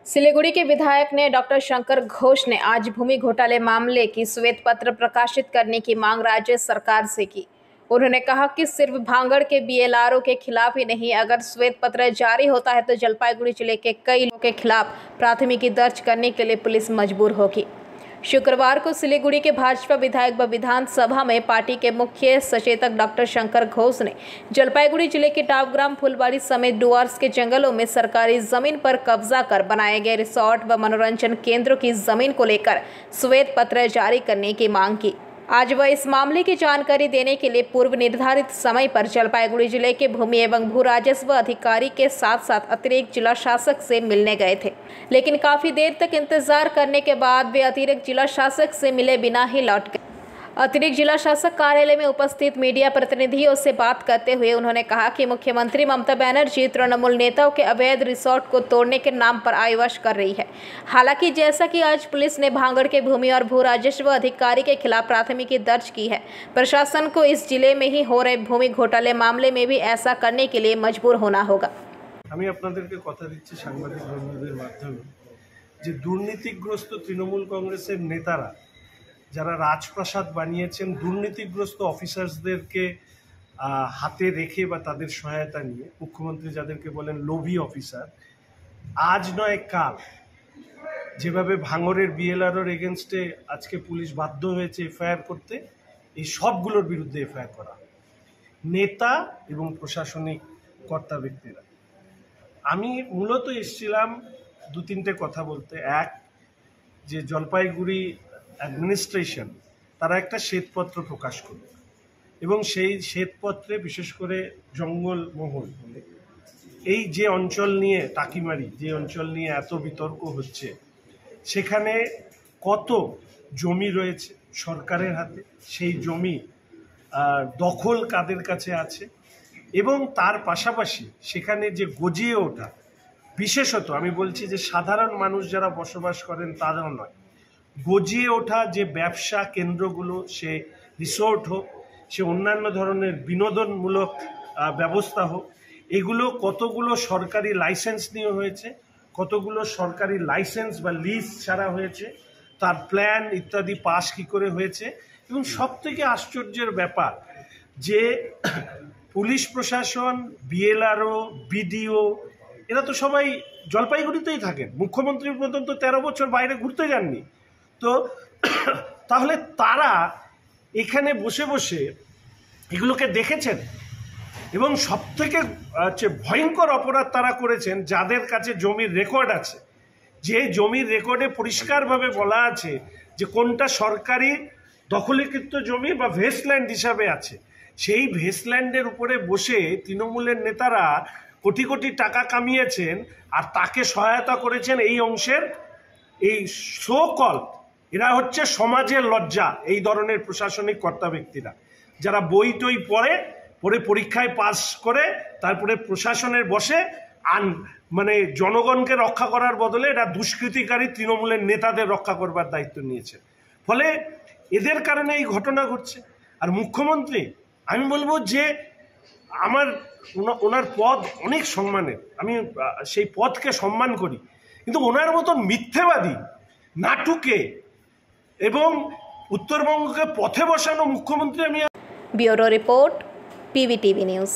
सिलीगुड़ी के विधायक ने डॉक्टर शंकर घोष ने आज भूमि घोटाले मामले की श्वेत पत्र प्रकाशित करने की मांग राज्य सरकार से की। उन्होंने कहा कि सिर्फ भांगड़ के बीएलआरओ के खिलाफ ही नहीं, अगर श्वेत पत्र जारी होता है तो जलपाईगुड़ी जिले के कई लोगों के खिलाफ प्राथमिकी दर्ज करने के लिए पुलिस मजबूर होगी। शुक्रवार को सिलीगुड़ी के भाजपा विधायक व विधानसभा में पार्टी के मुख्य सचेतक डॉक्टर शंकर घोष ने जलपाईगुड़ी जिले के टापग्राम फुलबाड़ी समेत डुअर्स के जंगलों में सरकारी जमीन पर कब्जा कर बनाए गए रिसोर्ट व मनोरंजन केंद्रों की जमीन को लेकर श्वेत पत्र जारी करने की मांग की। आज वह इस मामले की जानकारी देने के लिए पूर्व निर्धारित समय पर जलपाईगुड़ी जिले के भूमि एवं भू राजस्व अधिकारी के साथ साथ अतिरिक्त जिला शासक से मिलने गए थे, लेकिन काफी देर तक इंतजार करने के बाद वे अतिरिक्त जिला शासक से मिले बिना ही लौट गए। अतिरिक्त जिला शासक कार्यालय में उपस्थित मीडिया प्रतिनिधियों से बात करते हुए उन्होंने कहा कि मुख्यमंत्री ममता बनर्जी तृणमूल नेताओं के अवैध रिसोर्ट को तोड़ने के नाम पर आईवश कर रही है। हालांकि जैसा कि आज पुलिस ने भांगड़ के भूमि और भू राजस्व अधिकारी के खिलाफ प्राथमिकी दर्ज की है, प्रशासन को इस जिले में ही हो रहे भूमि घोटाले मामले में भी ऐसा करने के लिए मजबूर होना होगा। আমি আপনাদেরকে কথা দিচ্ছি সাংবাদিক বন্ধুদের মাধ্যমে যে দুর্নীতিগ্রস্ত তৃণমূল কংগ্রেসের নেতারা যারা রাজপ্রাসাদ বানিয়েছেন দুর্নীতিগ্রস্ত অফিসার্সদেরকে হাতে রেখে বা তাদের সহায়তা নিয়ে, মুখ্যমন্ত্রী যাদেরকে বলেন লোভী অফিসার, আজ নয় কাল যেভাবে ভাঙড়ের বিএলআরওর এগেনস্টে আজকে পুলিশ বাধ্য হয়েছে এফআইআর করতে, এই সবগুলোর বিরুদ্ধে এফআইআর করা নেতা এবং প্রশাসনিক কর্তা ব্যক্তিরা। আমি মূলত এসেছিলাম দু তিনটে কথা বলতে। এক, যে জলপাইগুড়ি অ্যাডমিনিস্ট্রেশন তারা একটা শ্বেতপত্র প্রকাশ করল এবং সেই শ্বেতপত্রে বিশেষ করে জঙ্গলমহল এই যে অঞ্চল নিয়ে টাকিমারি যে অঞ্চল নিয়ে এত বিতর্ক হচ্ছে, সেখানে কত জমি রয়েছে সরকারের হাতে, সেই জমি দখল কাদের কাছে আছে এবং তার পাশাপাশি সেখানে যে গজিয়ে ওঠা, বিশেষত আমি বলছি যে সাধারণ মানুষ যারা বসবাস করেন তারাও নয়, গজিয়ে ওঠা যে ব্যবসা কেন্দ্রগুলো, সে রিসোর্ট হোক, সে অন্যান্য ধরনের বিনোদনমূলক ব্যবস্থা হোক, এগুলো কতগুলো সরকারি লাইসেন্স নিয়ে হয়েছে, কতগুলো সরকারি লাইসেন্স বা লিজ ছাড়া হয়েছে, তার প্ল্যান ইত্যাদি পাস কী করে হয়েছে। এবং সবথেকে আশ্চর্যের ব্যাপার যে পুলিশ প্রশাসন, বিএলআরও, বিডিও এরা তো সবাই জলপাইগুড়িতেই থাকেন। মুখ্যমন্ত্রী পর্যন্ত 13 বছর বাইরে ঘুরতে যাননি। তো তাহলে তারা এখানে বসে বসে এগুলোকে দেখেছেন এবং সবথেকে ভয়ঙ্কর অপরাধ তারা করেছেন যাদের কাছে জমির রেকর্ড আছে, যে জমির রেকর্ডে পরিষ্কারভাবে বলা আছে যে কোনটা সরকারি দখলীকৃত জমি বা ভেস্টল্যান্ড হিসাবে আছে, সেই ভেস্টল্যান্ডের উপরে বসে তৃণমূলের নেতারা কোটি কোটি টাকা কামিয়েছেন আর তাকে সহায়তা করেছেন এই অংশের এই সো-কল এরা হচ্ছে সমাজের লজ্জা। এই ধরনের প্রশাসনিক কর্তা ব্যক্তিরা যারা বই টই পড়ে পরীক্ষায় পাস করে তারপরে প্রশাসনের বসে মানে জনগণকে রক্ষা করার বদলে এরা দুষ্কৃতিকারী তৃণমূলের নেতাদের রক্ষা করবার দায়িত্ব নিয়েছে। ফলে এদের কারণে এই ঘটনা ঘটছে। আর মুখ্যমন্ত্রী, আমি বলবো যে ওনার পদ অনেক সম্মানের, আমি সেই পদকে সম্মান করি, কিন্তু ওনার মতো মিথ্যেবাদী, নাটুকে এবং উত্তরবঙ্গকে পথে বসানো মুখ্যমন্ত্রী আমি। Bureau report, PVTV news.